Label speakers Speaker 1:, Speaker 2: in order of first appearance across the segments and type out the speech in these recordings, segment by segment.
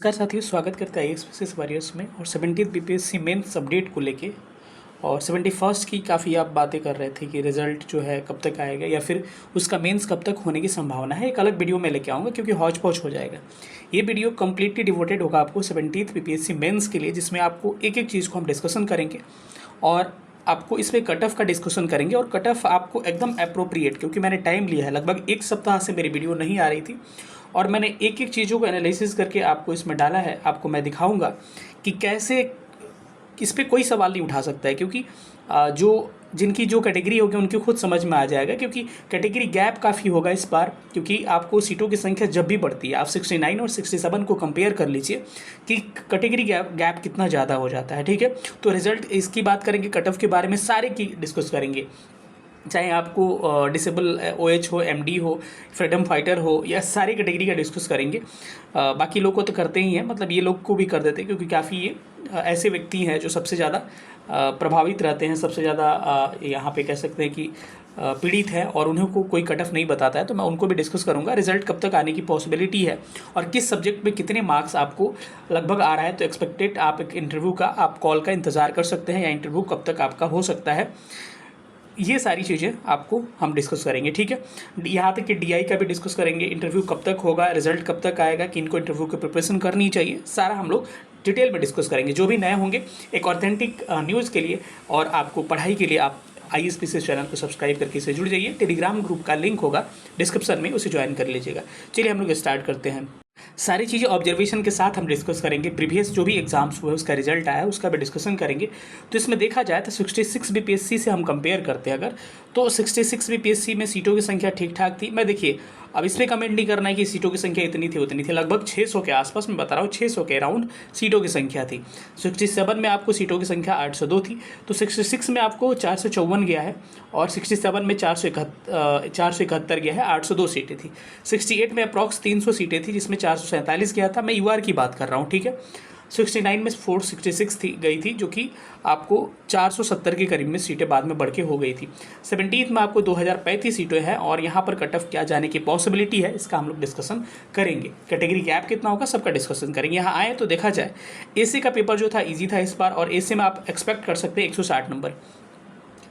Speaker 1: नमस्कार साथियों, स्वागत करते हैं आईएएस वॉरियर्स में। और 17th बीपीएससी मेंस अपडेट को लेके और 71st की काफ़ी आप बातें कर रहे थे कि रिज़ल्ट जो है कब तक आएगा या फिर उसका मेंस कब तक होने की संभावना है। एक अलग वीडियो में लेके आऊँगा क्योंकि हौच पौच हो जाएगा। ये वीडियो कम्प्लीटली डिवोटेड होगा आपको 17th बीपीएससी मेंस के लिए, जिसमें आपको एक एक चीज़ को हम डिस्कशन करेंगे और आपको इसमें कट ऑफ का डिस्कशन करेंगे। और कट ऑफ आपको एकदम अप्रोप्रिएट, क्योंकि मैंने टाइम लिया है, लगभग एक सप्ताह से मेरी वीडियो नहीं आ रही थी और मैंने एक एक चीज़ों को एनालिसिस करके आपको इसमें डाला है। आपको मैं दिखाऊंगा कि कैसे इस पर कोई सवाल नहीं उठा सकता है, क्योंकि जिनकी जो कैटेगरी होगी उनकी खुद समझ में आ जाएगा, क्योंकि कैटेगरी गैप काफ़ी होगा इस बार। क्योंकि आपको सीटों की संख्या जब भी बढ़ती है, आप 69 और 67 को कंपेयर कर लीजिए कि कैटेगरी गैप कितना ज़्यादा हो जाता है। ठीक है, तो रिजल्ट इसकी बात करेंगे, कट ऑफ के बारे में सारे की डिस्कस करेंगे, चाहे आपको डिसेबल ओएच हो, एमडी हो, फ्रीडम फाइटर हो, या सारी कैटेगरी का डिस्कस करेंगे। बाकी लोग को तो करते ही हैं, मतलब ये लोग को भी कर देते हैं, क्योंकि काफ़ी ये ऐसे व्यक्ति हैं जो सबसे ज़्यादा प्रभावित रहते हैं, सबसे ज़्यादा यहाँ पे कह सकते हैं कि पीड़ित है, और उन्हें को कोई कट ऑफ नहीं बताता है। तो मैं उनको भी डिस्कस करूँगा रिजल्ट कब तक आने की पॉसिबिलिटी है और किस सब्जेक्ट में कितने मार्क्स आपको लगभग आ रहा है। तो एक्सपेक्टेड आप एक इंटरव्यू का, आप कॉल का इंतज़ार कर सकते हैं, या इंटरव्यू कब तक आपका हो सकता है। ये सारी चीज़ें आपको हम डिस्कस करेंगे। ठीक है, यहाँ तक कि डीआई का भी डिस्कस करेंगे, इंटरव्यू कब तक होगा, रिजल्ट कब तक आएगा, कि इनको इंटरव्यू की प्रिपरेशन करनी चाहिए, सारा हम लोग डिटेल में डिस्कस करेंगे। जो भी नए होंगे, एक ऑथेंटिक न्यूज़ के लिए और आपको पढ़ाई के लिए आप आईएएस चैनल को सब्सक्राइब करके इससे जुड़ जाइए। टेलीग्राम ग्रुप का लिंक होगा डिस्क्रिप्शन में, उसे ज्वाइन कर लीजिएगा। चलिए हम लोग स्टार्ट करते हैं। सारी चीज़ें ऑब्जर्वेशन के साथ हम डिस्कस करेंगे। प्रीवियस जो भी एग्जाम्स हुए उसका रिजल्ट आया उसका भी डिस्कशन करेंगे। तो इसमें देखा जाए तो 66 बीपीएससी से हम कंपेयर करते हैं अगर, तो 66 बीपीएससी में सीटों की संख्या ठीक ठाक थी। मैं देखिए, अब इसमें कमेंट नहीं करना है कि सीटों की संख्या इतनी थी उतनी थी, लगभग 600 के आसपास, मैं बता रहा हूँ 600 के अराउंड सीटों की संख्या थी। 67 में आपको सीटों की संख्या 802 थी, तो 66 में आपको 454 गया है, और 67 में 471 गया है, 802 सीटें थी। 68 में अप्रॉक्स 300 सीटें थी, जिसमें 447 गया था। मैं यूआर की बात कर रहा हूँ। ठीक है, 69 में 466 गई थी, जो कि आपको 470 के करीब में सीटें बाद में बढ़ के हो गई थी। 17th में आपको 2035 सीटें हैं, और यहाँ पर कट ऑफ क्या जाने की पॉसिबिलिटी है इसका हम लोग डिस्कशन करेंगे। कैटेगरी गैप कितना होगा सबका डिस्कशन करेंगे। यहाँ आए तो देखा जाए, एसी का पेपर जो था ईजी था इस बार, और एसी में आप एक्सपेक्ट कर सकते हैं 160 नंबर।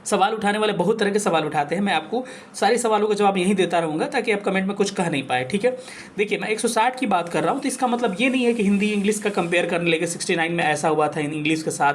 Speaker 1: सवाल उठाने वाले बहुत तरह के सवाल उठाते हैं, मैं आपको सारे सवालों का जवाब यहीं देता रहूँगा ताकि आप कमेंट में कुछ कह नहीं पाए। ठीक है, देखिए मैं 160 की बात कर रहा हूँ, तो इसका मतलब ये नहीं है कि हिंदी इंग्लिश का कंपेयर करने लगे 69 में ऐसा हुआ था इंग्लिश के साथ,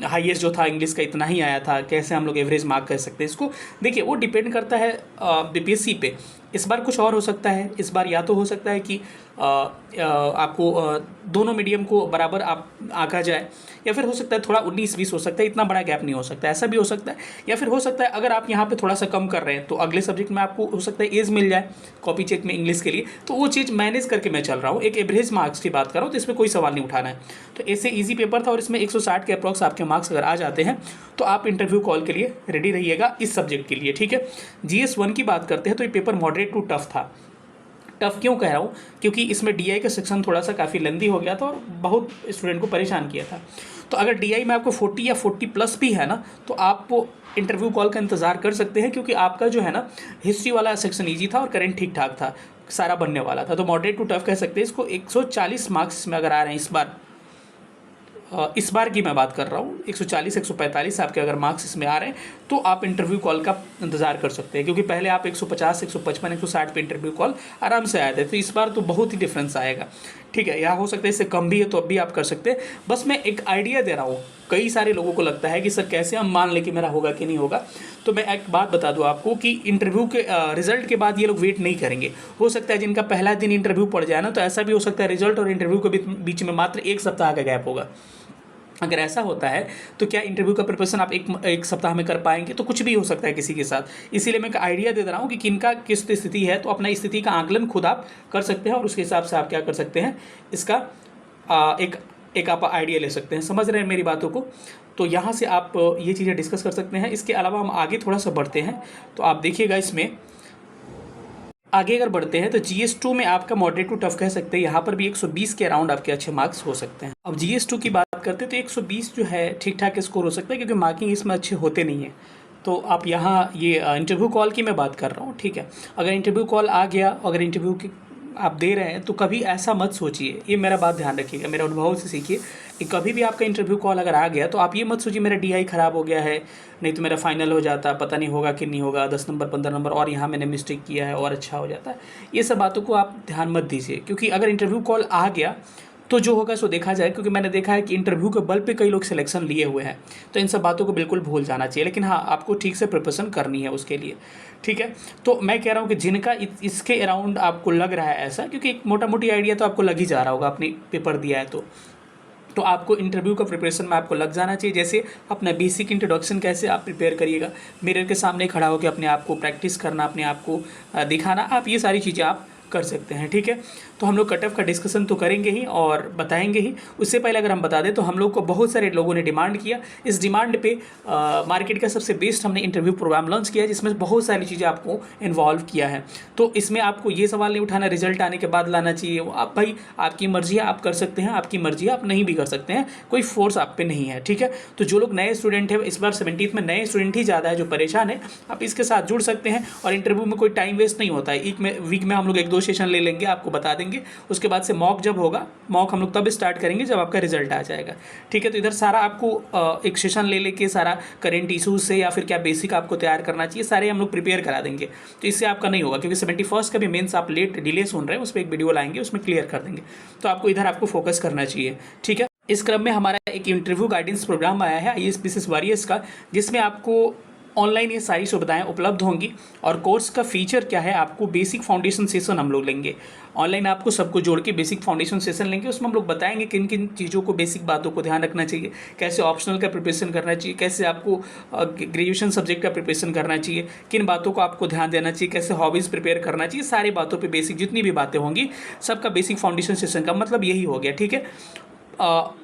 Speaker 1: हाईएस्ट जो था इंग्लिश का इतना ही आया था, कैसे हम लोग एवरेज मार्क कर सकते हैं इसको। देखिए वो डिपेंड करता है बीपीएससी पे। इस बार कुछ और हो सकता है, इस बार या तो हो सकता है कि आपको दोनों मीडियम को बराबर आप आंका जाए, या फिर हो सकता है थोड़ा 19-20 हो सकता है, इतना बड़ा गैप नहीं हो सकता, ऐसा भी हो सकता है। या फिर हो सकता है अगर आप यहाँ पे थोड़ा सा कम कर रहे हैं तो अगले सब्जेक्ट में आपको हो सकता है एज मिल जाए कॉपी चेक में इंग्लिश के लिए, तो वो चीज़ मैनेज करके मैं चल रहा हूँ। एक एवरेज मार्क्स की बात कर रहा हूँ, तो इसमें कोई सवाल नहीं उठाना है। तो ऐसे ईजी पेपर था, और इसमें 160 के अप्रॉक्स आपके मार्क्स अगर आ जाते हैं तो आप इंटरव्यू कॉल के लिए रेडी रहिएगा इस सब्जेक्ट के लिए। ठीक है, GS 1 की बात करते हैं तो ये पेपर मॉडरेट टू टफ था। टफ क्यों कह रहा हूँ, क्योंकि इसमें डीआई का सेक्शन थोड़ा सा काफ़ी लेंदी हो गया था और बहुत स्टूडेंट को परेशान किया था। तो अगर डीआई में आपको 40 या 40+ भी है ना, तो आप इंटरव्यू कॉल का इंतज़ार कर सकते हैं, क्योंकि आपका जो है ना हिस्ट्री वाला सेक्शन ईजी था और करंट ठीक ठाक था, सारा बनने वाला था। तो मॉडरेट टू टफ कह सकते हैं इसको। 140 मार्क्स में अगर आ रहे हैं इस बार की मैं बात कर रहा हूँ, 140 145 आपके अगर मार्क्स इसमें आ रहे हैं तो आप इंटरव्यू कॉल का इंतज़ार कर सकते हैं, क्योंकि पहले आप 150 155 160 पे इंटरव्यू कॉल आराम से आए थे, तो इस बार तो बहुत ही डिफरेंस आएगा। ठीक है, या हो सकता है इससे कम भी है तो अब भी आप कर सकते हैं। बस मैं एक आइडिया दे रहा हूँ। कई सारे लोगों को लगता है कि सर कैसे हम मान लें कि मेरा होगा कि नहीं होगा, तो मैं एक बात बता दूं आपको कि इंटरव्यू के रिजल्ट के बाद ये लोग वेट नहीं करेंगे। हो सकता है जिनका पहला दिन इंटरव्यू पड़ जाए ना, तो ऐसा भी हो सकता है रिजल्ट और इंटरव्यू के बीच में मात्र 1 सप्ताह का गैप होगा। अगर ऐसा होता है तो क्या इंटरव्यू का प्रिपरेशन आप एक सप्ताह में कर पाएंगे, तो कुछ भी हो सकता है किसी के साथ। इसीलिए मैं एक आइडिया दे रहा हूँ कि किनका किस स्थिति है, तो अपना स्थिति का आकलन खुद आप कर सकते हैं, और उसके हिसाब से आप क्या कर सकते हैं, इसका एक आप आइडिया ले सकते हैं। समझ रहे हैं मेरी बातों को? तो यहाँ से आप ये चीज़ें डिस्कस कर सकते हैं। इसके अलावा हम आगे थोड़ा सा बढ़ते हैं, तो आप देखिएगा इसमें आगे अगर बढ़ते हैं तो GS 2 में आपका मॉडरेट टू टफ कह सकते हैं। यहाँ पर भी 120 के अराउंड आपके अच्छे मार्क्स हो सकते हैं। अब GS 2 की बात करते हैं तो 120 जो है ठीक ठाक स्कोर हो सकता है, क्योंकि मार्किंग इसमें अच्छे होते नहीं है। तो आप यहाँ ये इंटरव्यू कॉल की मैं बात कर रहा हूँ। ठीक है, अगर इंटरव्यू कॉल आ गया, अगर इंटरव्यू की आप दे रहे हैं तो कभी ऐसा मत सोचिए, ये मेरा बात ध्यान रखिएगा, मेरे अनुभव से सीखिए कि कभी भी आपका इंटरव्यू कॉल अगर आ गया तो आप ये मत सोचिए मेरा DI ख़राब हो गया है, नहीं तो मेरा फाइनल हो जाता, पता नहीं होगा कि नहीं होगा, 10 नंबर 15 नंबर और यहाँ मैंने मिस्टेक किया है और अच्छा हो जाता है। ये सब बातों को आप ध्यान मत दीजिए, क्योंकि अगर इंटरव्यू कॉल आ गया तो जो होगा सो देखा जाए, क्योंकि मैंने देखा है कि इंटरव्यू के बल पे कई लोग सिलेक्शन लिए हुए हैं। तो इन सब बातों को बिल्कुल भूल जाना चाहिए, लेकिन हाँ आपको ठीक से प्रिपरेशन करनी है उसके लिए, ठीक है। तो मैं कह रहा हूँ कि जिनका इसके अराउंड आपको लग रहा है ऐसा, क्योंकि एक मोटा मोटी आइडिया तो आपको लग ही जा रहा होगा, आपने पेपर दिया है तो आपको इंटरव्यू का प्रिपरेशन में आपको लग जाना चाहिए। जैसे अपना बेसिक इंट्रोडक्शन कैसे आप प्रिपेयर करिएगा, मिरर के सामने खड़ा होकर अपने आप को प्रैक्टिस करना, अपने आप को दिखाना, आप ये सारी चीज़ें आप कर सकते हैं, ठीक है। तो हम लोग कट ऑफ का डिस्कशन तो करेंगे ही और बताएंगे ही। उससे पहले अगर हम बता दें तो हम लोग को बहुत सारे लोगों ने डिमांड किया, इस डिमांड पे मार्केट का सबसे बेस्ट हमने इंटरव्यू प्रोग्राम लॉन्च किया है, जिसमें बहुत सारी चीज़ें आपको इन्वॉल्व किया है। तो इसमें आपको ये सवाल नहीं उठाना रिजल्ट आने के बाद लाना चाहिए, आप भाई आपकी मर्जी है, आप कर सकते हैं, आपकी मर्जी है, आप नहीं भी कर सकते हैं, कोई फोर्स आप पे नहीं है, ठीक है। तो जो लोग नए स्टूडेंट है, इस बार 17th में नए स्टूडेंट ही ज़्यादा है जो परेशान है, आप इसके साथ जुड़ सकते हैं। और इंटरव्यू में कोई टाइम वेस्ट नहीं होता है, वीक में हम लोग 1-2 सेशन ले लेंगे, आपको बता देंगे। उसके बाद से मॉक जब होगा, मॉक हम लोग तब स्टार्ट करेंगे जब आपका रिजल्ट आ जाएगा, ठीक है। तो इधर सारा आपको एक सेशन ले लेके सारा करेंट इशूज़ से या फिर क्या बेसिक आपको तैयार करना चाहिए, सारे हम लोग प्रिपेयर करा देंगे। तो इससे आपका नहीं होगा, क्योंकि 71st का भी मेंस आप लेट डिले सुन रहे हैं, उस पर एक वीडियो लाएंगे, उसमें क्लियर कर देंगे। तो आपको इधर आपको फोकस करना चाहिए, ठीक है। इस क्रम में हमारा एक इंटरव्यू गाइडेंस प्रोग्राम आया है IAS वॉरियर्स का, जिसमें आपको ऑनलाइन ये सारी सुविधाएं उपलब्ध होंगी। और कोर्स का फीचर क्या है, आपको बेसिक फाउंडेशन सेशन हम लोग लेंगे ऑनलाइन, आपको सबको जोड़ के बेसिक फाउंडेशन सेशन लेंगे। उसमें हम लोग बताएंगे किन किन चीज़ों को, बेसिक बातों को ध्यान रखना चाहिए, कैसे ऑप्शनल का प्रिपरेशन करना चाहिए, कैसे आपको ग्रेजुएशन सब्जेक्ट का प्रिपरेशन करना चाहिए, किन बातों को आपको ध्यान देना चाहिए, कैसे हॉबीज़ प्रिपेयर करना चाहिए, सारी बातों पर बेसिक जितनी भी बातें होंगी सबका बेसिक फाउंडेशन सेशन का मतलब यही हो गया, ठीक है।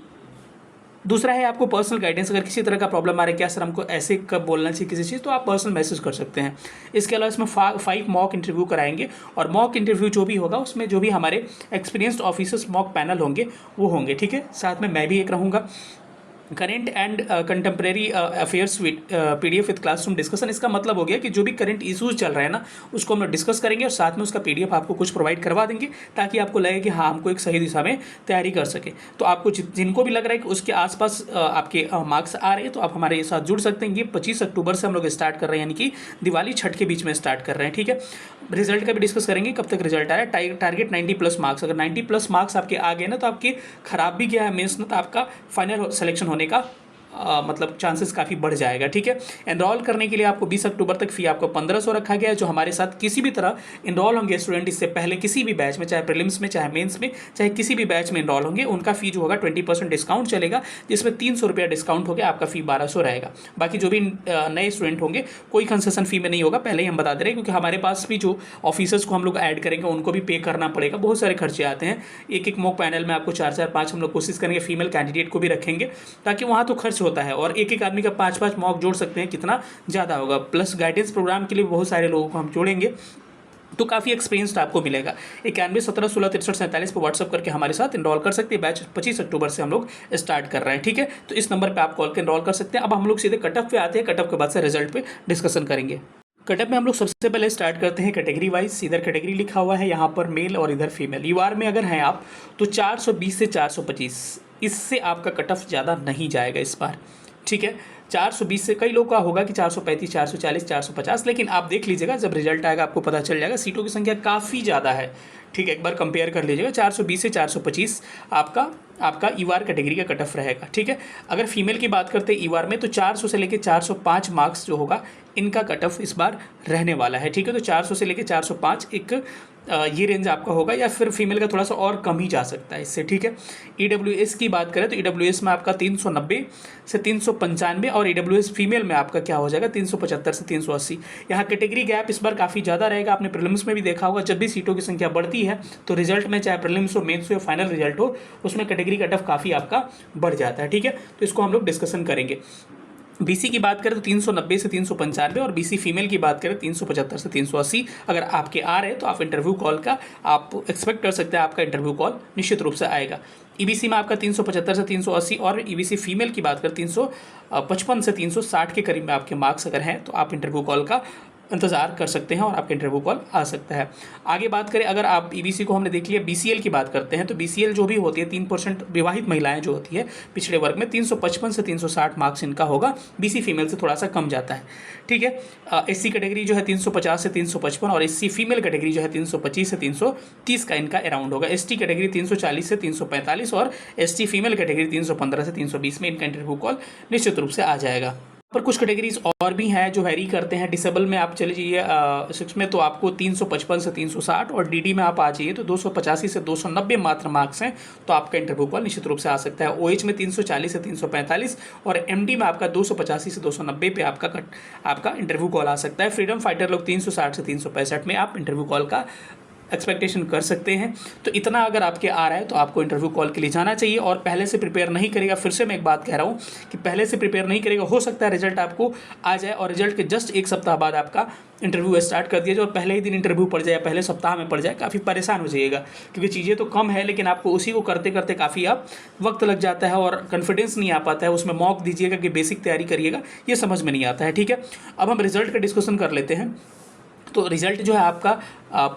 Speaker 1: दूसरा है आपको पर्सनल गाइडेंस, अगर किसी तरह का प्रॉब्लम आ रहा है, क्या सर हमको ऐसे कब बोलना चाहिए किसी चीज़, तो आप पर्सनल मैसेज कर सकते हैं। इसके अलावा इसमें 5 मॉक इंटरव्यू कराएंगे, और मॉक इंटरव्यू जो भी होगा उसमें जो भी हमारे एक्सपीरियंस्ड ऑफिसर्स मॉक पैनल होंगे वो होंगे, ठीक है। साथ में मैं भी एक रहूँगा। Current and contemporary affairs PDF with classroom discussion, इसका मतलब हो गया कि जो भी करंट इशूज़ चल रहे हैं ना, उसको हम लोग डिस्कस करेंगे और साथ में उसका PDF आपको कुछ प्रोवाइड करवा देंगे, ताकि आपको लगे कि हाँ हमको एक सही दिशा में तैयारी कर सके। तो आपको जिनको भी लग रहा है कि उसके आसपास आपके मार्क्स आ रहे हैं, तो आप हमारे साथ जुड़ सकते हैं। ये 25 अक्टूबर से हम लोग स्टार्ट कर रहे हैं, यानी कि दिवाली छठ के बीच में स्टार्ट कर रहे हैं, ठीक है। रिजल्ट का भी डिस्कस करेंगे, कब तक रिजल्ट आ रहा है। टारगेट 90+ मार्क्स, अगर 90+ मार्क्स आपके आ गए ना, तो आपके खराब भी गया है मेंस ना, तो आपका फाइनल सिलेक्शन होने का मतलब चांसेस काफ़ी बढ़ जाएगा, ठीक है। एनरोल करने के लिए आपको 20 अक्टूबर तक फ़ी आपको 1500 रखा गया है। जो हमारे साथ किसी भी तरह इनरोल होंगे स्टूडेंट इससे पहले किसी भी बैच में, चाहे प्रीलिम्स में, चाहे मेंस में, चाहे किसी भी बैच में इनरोल होंगे, उनका फ़ी जो होगा 20% डिस्काउंट चलेगा, जिसमें 300 रुपया डिस्काउंट हो गया, आपका फ़ी 1200 रहेगा। बाकी जो भी नए स्टूडेंट होंगे कोई कंसेशन फ़ी में नहीं होगा, पहले ही हम बता दे रहे हैं, क्योंकि हमारे पास भी जो ऑफिसर्स को हम लोग ऐड करेंगे उनको भी पे करना पड़ेगा, बहुत सारे खर्चे आते हैं। एक मॉक पैनल में आपको 4-4-5 हम लोग कोशिश करेंगे फीमेल कैंडिडेट को भी रखेंगे, ताकि वहाँ तो खर्च होता है, और एक आदमी का 5-5 मॉक जोड़ सकते हैं, कितना ज़्यादा होगा। प्लस गाइडेंस प्रोग्राम के लिए बहुत सारे लोगों को हम जोड़ेंगे, तो काफ़ी एक्सपीरियंस्ड आपको मिलेगा। 91 17 16 63 47 पर व्हाट्सअप करके हमारे साथ इनरोल कर सकते हैं। बैच 25 अक्टूबर से हम लोग स्टार्ट कर रहे हैं, ठीक है। तो इस नंबर पे आप कॉल कर इनरोल कर सकते हैं। अब हम लोग सीधे कटअप पे आते हैं, कटअप के बाद से रिजल्ट पे डिस्कशन करेंगे। कटअप में हम लोग सबसे पहले स्टार्ट करते हैं कैटेगरी वाइज। इधर कैटेगरी लिखा हुआ है यहाँ पर मेल और इधर फीमेल। यूआर में अगर हैं आप तो 420 से 425, इससे आपका कटअप ज़्यादा नहीं जाएगा इस बार, ठीक है। 420 से कई लोग का होगा कि 435, 440, 450, लेकिन आप देख लीजिएगा जब रिजल्ट आएगा आपको पता चल जाएगा। सीटों की संख्या काफ़ी ज़्यादा है, ठीक है। एक बार कंपेयर कर लीजिएगा। 420 से 425 आपका ईवार कैटेगरी का कट ऑफ रहेगा, ठीक है। अगर फीमेल की बात करते हैं ईवार में, तो 400 से लेकर 405 मार्क्स जो होगा इनका कट ऑफ इस बार रहने वाला है, ठीक है। तो 400 से लेकर 405 एक ये रेंज आपका होगा, या फिर फीमेल का थोड़ा सा और कम ही जा सकता है इससे, ठीक है। EWS की बात करें तो EWS में आपका 390 से 395, और EWS फीमेल में आपका क्या हो जाएगा 375 से 380। यहाँ कैटेगरी गैप इस बार काफ़ी ज़्यादा रहेगा। आपने प्रीलिम्स में भी देखा होगा, जब भी सीटों की संख्या बढ़ती है तो रिजल्ट में, चाहे प्रीलिम्स हो, मेंस हो या फाइनल रिजल्ट हो, उसमें कैटेगरी कट ऑफ काफ़ी आपका बढ़ जाता है, ठीक है। तो इसको हम लोग डिस्कशन करेंगे। BC की बात करें तो 390 से 395, और BC फीमेल की बात करें 375 से 380। अगर आपके आ रहे हैं तो आप इंटरव्यू कॉल का आप एक्सपेक्ट कर सकते हैं, आपका इंटरव्यू कॉल निश्चित रूप से आएगा। EBC में आपका 375 से 380, और EBC फीमेल की बात करें 355 से 360 के करीब में आपके मार्क्स अगर हैं तो आप इंटरव्यू कॉल का इंतज़ार कर सकते हैं और आपका इंटरव्यू कॉल आ सकता है। आगे बात करें, अगर आप ईबीसी को हमने देख लिया, बीसीएल की बात करते हैं तो बीसीएल जो भी होती है 3% विवाहित महिलाएं जो होती है पिछड़े वर्ग में 355 से 360 मार्क्स इनका होगा, बीसी फीमेल से थोड़ा सा कम जाता है, ठीक है। एससी कैटेगरी जो है 350 से 355 और एससी फीमेल कैटेगरी जो है 325 से 330 का इनका अराउंड होगा। एसटी कैटेगरी 340 से 345 और एसटी फीमेल कैटेगरी 315 से 320 में इनका इंटरव्यू कॉल निश्चित रूप से आ जाएगा। पर कुछ कैटेगरीज और भी हैं जो वेरी करते हैं। डिसेबल में आप चले जाइए 6 में तो आपको 355 से 360 और डीडी में आप आ जाइए तो 285 से 290 मात्र मार्क्स हैं, तो आपका इंटरव्यू कॉल निश्चित रूप से आ सकता है। ओएच में 340 से 345 और एमडी में आपका 285 से 290 पे आपका इंटरव्यू कॉल आ सकता है। फ्रीडम फाइटर लोग 360 से 365 में आप इंटरव्यू कॉल का एक्सपेक्टेशन कर सकते हैं। तो इतना अगर आपके आ रहा है तो आपको इंटरव्यू कॉल के लिए जाना चाहिए। और पहले से प्रिपेयर नहीं करेगा, फिर से मैं एक बात कह रहा हूँ कि पहले से प्रिपेयर नहीं करेगा, हो सकता है रिजल्ट आपको आ जाए और रिजल्ट के जस्ट एक सप्ताह बाद आपका इंटरव्यू स्टार्ट कर दिया जाए और पहले ही दिन इंटरव्यू पड़ जाए, पहले सप्ताह में पड़ जाए, काफ़ी परेशान हो जाइएगा क्योंकि चीज़ें तो कम है लेकिन आपको उसी को करते करते काफ़ी आप वक्त लग जाता है और कॉन्फिडेंस नहीं आ पाता है। उसमें मॉक दीजिएगा कि बेसिक तैयारी करिएगा, ये समझ में नहीं आता है, ठीक है। अब हम रिजल्ट का डिस्कशन कर लेते हैं। तो रिजल्ट जो है आपका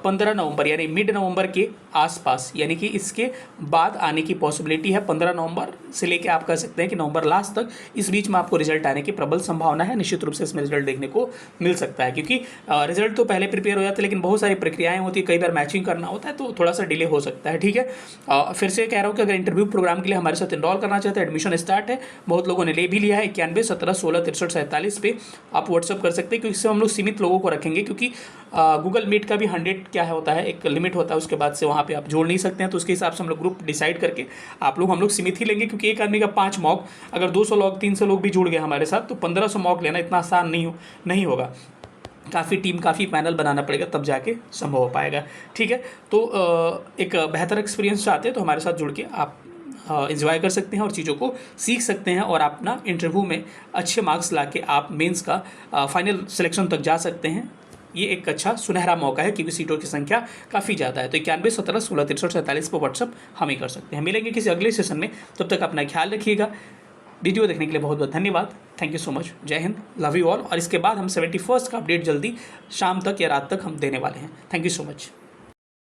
Speaker 1: 15 नवंबर यानी मिड नवंबर के आसपास, यानी कि इसके बाद आने की पॉसिबिलिटी है। 15 नवंबर से लेके आप कह सकते हैं कि नवंबर लास्ट तक, इस बीच में आपको रिजल्ट आने की प्रबल संभावना है। निश्चित रूप से इसमें रिजल्ट देखने को मिल सकता है क्योंकि रिजल्ट तो पहले प्रिपेयर हो जाता है लेकिन बहुत सारी प्रक्रियाएं होती है, कई बार मैचिंग करना होता है तो थोड़ा सा डिले हो सकता है, ठीक है। फिर से कह रहा हूँ कि अगर इंटरव्यू प्रोग्राम के लिए हमारे साथ इनरोल करना चाहते हैं, एडमिशन स्टार्ट है, बहुत लोगों ने ले भी लिया है। 91 17 16 63 47 पे आप व्हाट्सअप कर सकते हैं क्योंकि इससे हम लोग सीमित लोगों को रखेंगे क्योंकि गूगल मीट का भी 100 क्या है होता है, एक लिमिट होता है, उसके बाद से वहाँ पे आप जोड़ नहीं सकते हैं। तो उसके हिसाब से हम लोग ग्रुप डिसाइड करके हम लोग सीमित ही लेंगे क्योंकि एक आदमी का 5 मॉक, अगर 200 लोग 300 लोग भी जुड़ गए हमारे साथ तो 1500 मॉक लेना इतना आसान नहीं होगा। काफ़ी टीम, काफ़ी पैनल बनाना पड़ेगा तब जाके संभव हो पाएगा, ठीक है। तो एक बेहतर एक्सपीरियंस चाहते हैं तो हमारे साथ जुड़ के आप एंजॉय कर सकते हैं और चीज़ों को सीख सकते हैं और अपना इंटरव्यू में अच्छे मार्क्स ला के आप मेंस का फाइनल सिलेक्शन तक जा सकते हैं। ये एक अच्छा सुनहरा मौका है क्योंकि सीटों की संख्या काफ़ी ज़्यादा है। तो 91 17 16 63 47 पर व्हाट्सअप हम ही कर सकते हैं। मिलेंगे किसी अगले सेशन में, तब तक अपना ख्याल रखिएगा। वीडियो देखने के लिए बहुत बहुत धन्यवाद। Thank you so much. जय हिंद, लव यू ऑल। और इसके बाद हम 71st का अपडेट जल्दी शाम तक या रात तक हम देने वाले हैं। Thank you so much.